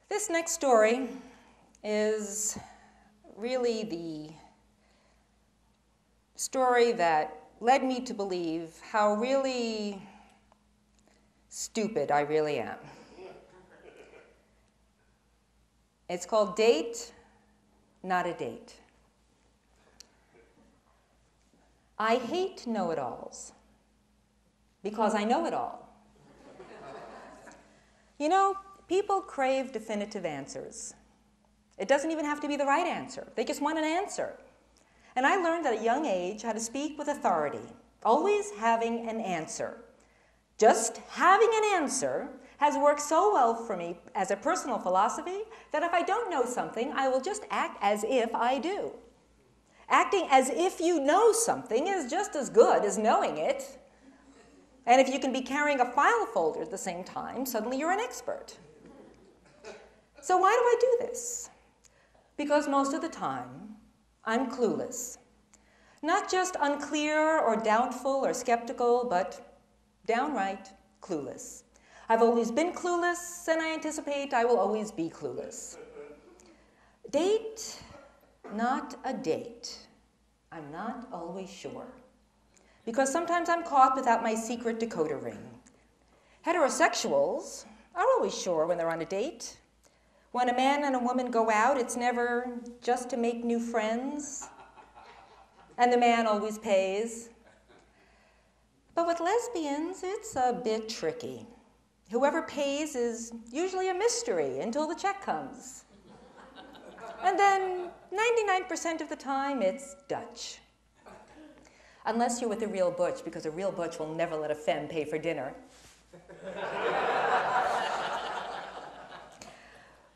This next story is really the story that led me to believe how really stupid I really am. It's called Date, Not a Date. I hate know-it-alls because I know it all. You know, people crave definitive answers. It doesn't even have to be the right answer. They just want an answer. And I learned at a young age how to speak with authority, always having an answer. Just having an answer has worked so well for me as a personal philosophy that if I don't know something, I will just act as if I do. Acting as if you know something is just as good as knowing it. And if you can be carrying a file folder at the same time, suddenly you're an expert. So why do I do this? Because most of the time, I'm clueless. Not just unclear or doubtful or skeptical, but downright clueless. I've always been clueless, and I anticipate I will always be clueless. Date, not a date. I'm not always sure. Because sometimes I'm caught without my secret decoder ring. Heterosexuals are always sure when they're on a date. When a man and a woman go out, it's never just to make new friends, and the man always pays. But with lesbians, it's a bit tricky. Whoever pays is usually a mystery until the check comes. And then 99% of the time, it's Dutch. Unless you're with a real butch, because a real butch will never let a femme pay for dinner.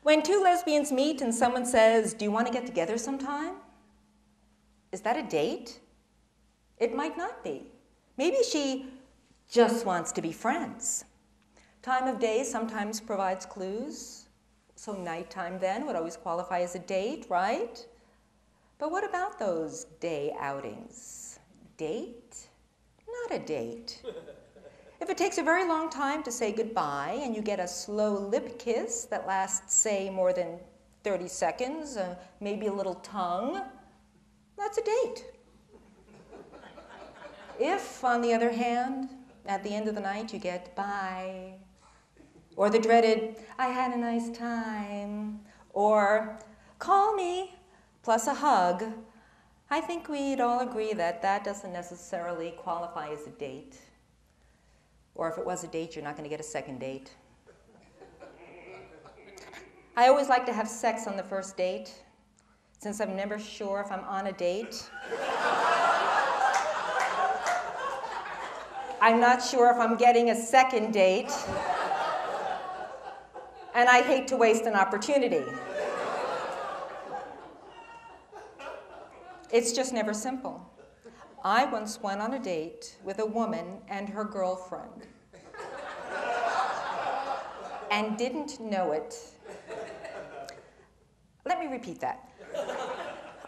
When two lesbians meet and someone says, "Do you want to get together sometime?" Is that a date? It might not be. Maybe she just wants to be friends. Time of day sometimes provides clues. So nighttime then would always qualify as a date, right? But what about those day outings? Date? Not a date. If it takes a very long time to say goodbye and you get a slow lip kiss that lasts, say, more than 30 seconds, maybe a little tongue, that's a date. If, on the other hand, at the end of the night you get bye, or the dreaded, "I had a nice time," or "call me," plus a hug, I think we'd all agree that that doesn't necessarily qualify as a date. Or if it was a date, you're not going to get a second date. I always like to have sex on the first date, since I'm never sure if I'm on a date. I'm not sure if I'm getting a second date. And I hate to waste an opportunity. It's just never simple. I once went on a date with a woman and her girlfriend and didn't know it. Let me repeat that.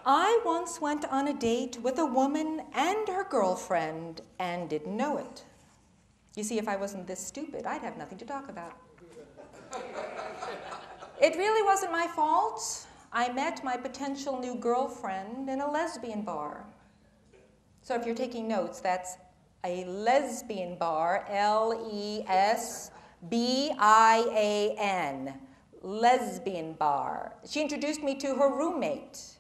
I once went on a date with a woman and her girlfriend and didn't know it. You see, if I wasn't this stupid, I'd have nothing to talk about. It really wasn't my fault. I met my potential new girlfriend in a lesbian bar. So if you're taking notes, that's a lesbian bar, L-E-S-B-I-A-N, lesbian bar. She introduced me to her roommate.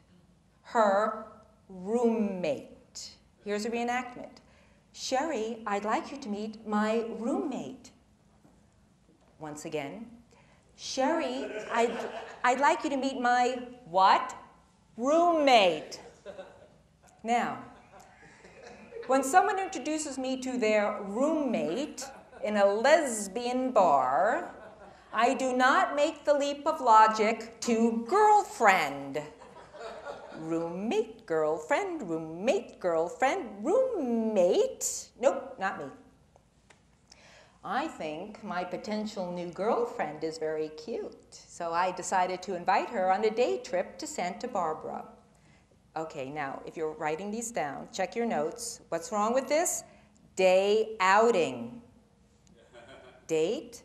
Her roommate. Here's a reenactment. "Sherry, I'd like you to meet my roommate." Once again. "Sherry, I'd like you to meet my what? Roommate." Now, when someone introduces me to their roommate in a lesbian bar, I do not make the leap of logic to girlfriend. Roommate, girlfriend, roommate, girlfriend, roommate. Nope, not me. I think my potential new girlfriend is very cute, so I decided to invite her on a day trip to Santa Barbara. Okay, now, if you're writing these down, check your notes. What's wrong with this? Day outing. Date,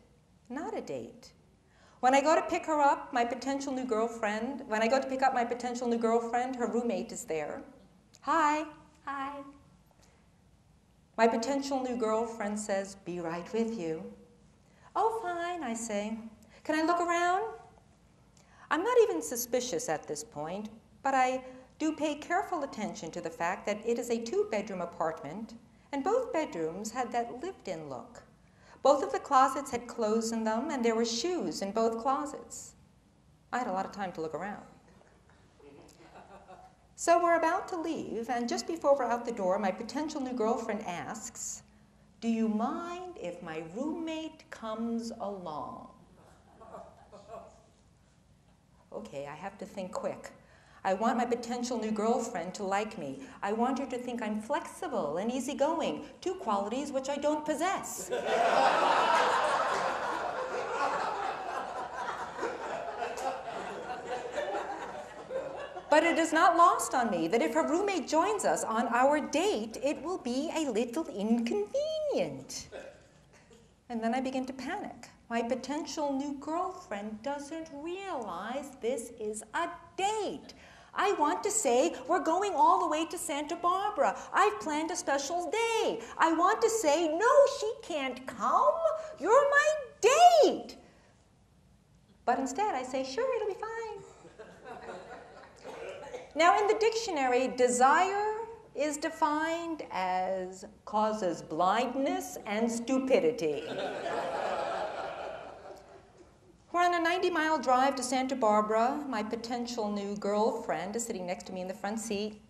not a date. When I go to pick her up, my potential new girlfriend, when I go to pick up my potential new girlfriend, her roommate is there. Hi. Hi. My potential new girlfriend says, "Be right with you." "Oh, fine," I say. "Can I look around?" I'm not even suspicious at this point, but I do pay careful attention to the fact that it is a 2-bedroom apartment, and both bedrooms had that lived-in look. Both of the closets had clothes in them, and there were shoes in both closets. I had a lot of time to look around. So we're about to leave, and just before we're out the door, my potential new girlfriend asks, "Do you mind if my roommate comes along?" Okay, I have to think quick. I want my potential new girlfriend to like me. I want her to think I'm flexible and easygoing, 2 qualities which I don't possess. But it is not lost on me that if her roommate joins us on our date, it will be a little inconvenient. And then I begin to panic. My potential new girlfriend doesn't realize this is a date. I want to say, "We're going all the way to Santa Barbara. I've planned a special day." I want to say, "No, she can't come. You're my date." But instead, I say, "Sure, it'll be fine." Now, in the dictionary, desire is defined as causes blindness and stupidity. We're on a 90-mile drive to Santa Barbara. My potential new girlfriend is sitting next to me in the front seat.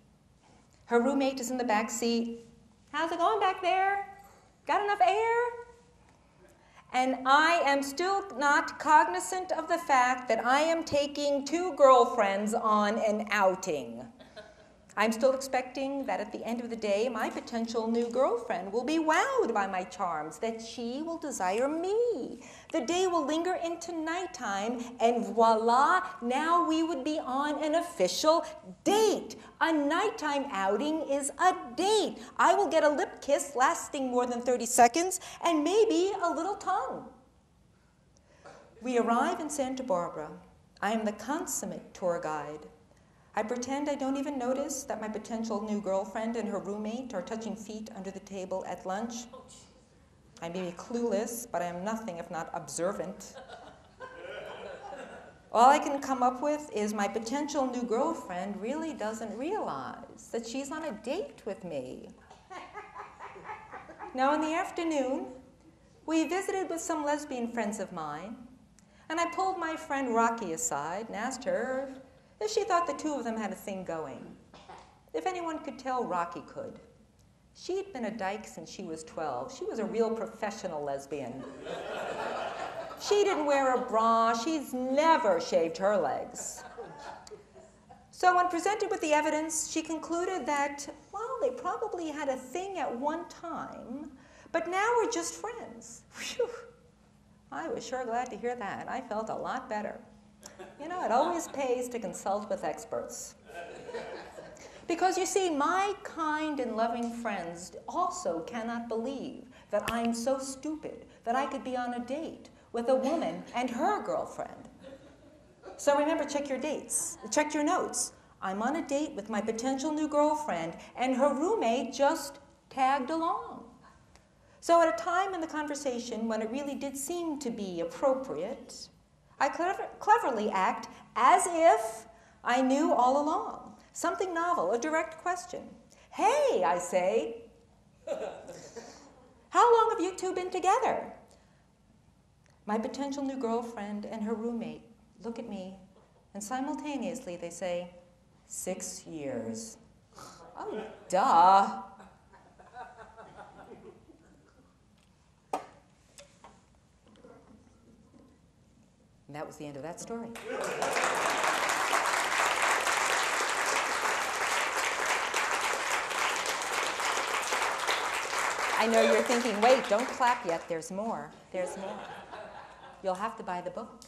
Her roommate is in the back seat. "How's it going back there? Got enough air?" And I am still not cognizant of the fact that I am taking 2 girlfriends on an outing. I'm still expecting that at the end of the day, my potential new girlfriend will be wowed by my charms, that she will desire me. The day will linger into nighttime, and voila, now we would be on an official date. A nighttime outing is a date. I will get a lip kiss lasting more than 30 seconds, and maybe a little tongue. We arrive in Santa Barbara. I am the consummate tour guide. I pretend I don't even notice that my potential new girlfriend and her roommate are touching feet under the table at lunch. I may be clueless, but I am nothing if not observant. All I can come up with is my potential new girlfriend really doesn't realize that she's on a date with me. Now, in the afternoon, we visited with some lesbian friends of mine, and I pulled my friend Rocky aside and asked her if she thought the 2 of them had a thing going. If anyone could tell, Rocky could. She'd been a dyke since she was 12. She was a real professional lesbian. She didn't wear a bra. She's never shaved her legs. So when presented with the evidence, she concluded that, well, they probably had a thing at one time, but now we're just friends. Whew. I was sure glad to hear that. I felt a lot better. You know, it always pays to consult with experts. Because you see, my kind and loving friends also cannot believe that I'm so stupid that I could be on a date with a woman and her girlfriend. So remember, check your dates, check your notes. I'm on a date with my potential new girlfriend, and her roommate just tagged along. So at a time in the conversation when it really did seem to be appropriate, I cleverly act as if I knew all along. Something novel, a direct question. "Hey," I say, "how long have you 2 been together?" My potential new girlfriend and her roommate look at me, and simultaneously they say, 6 years. Oh, duh. And that was the end of that story. I know you're thinking, wait, don't clap yet, there's more. There's more. You'll have to buy the book.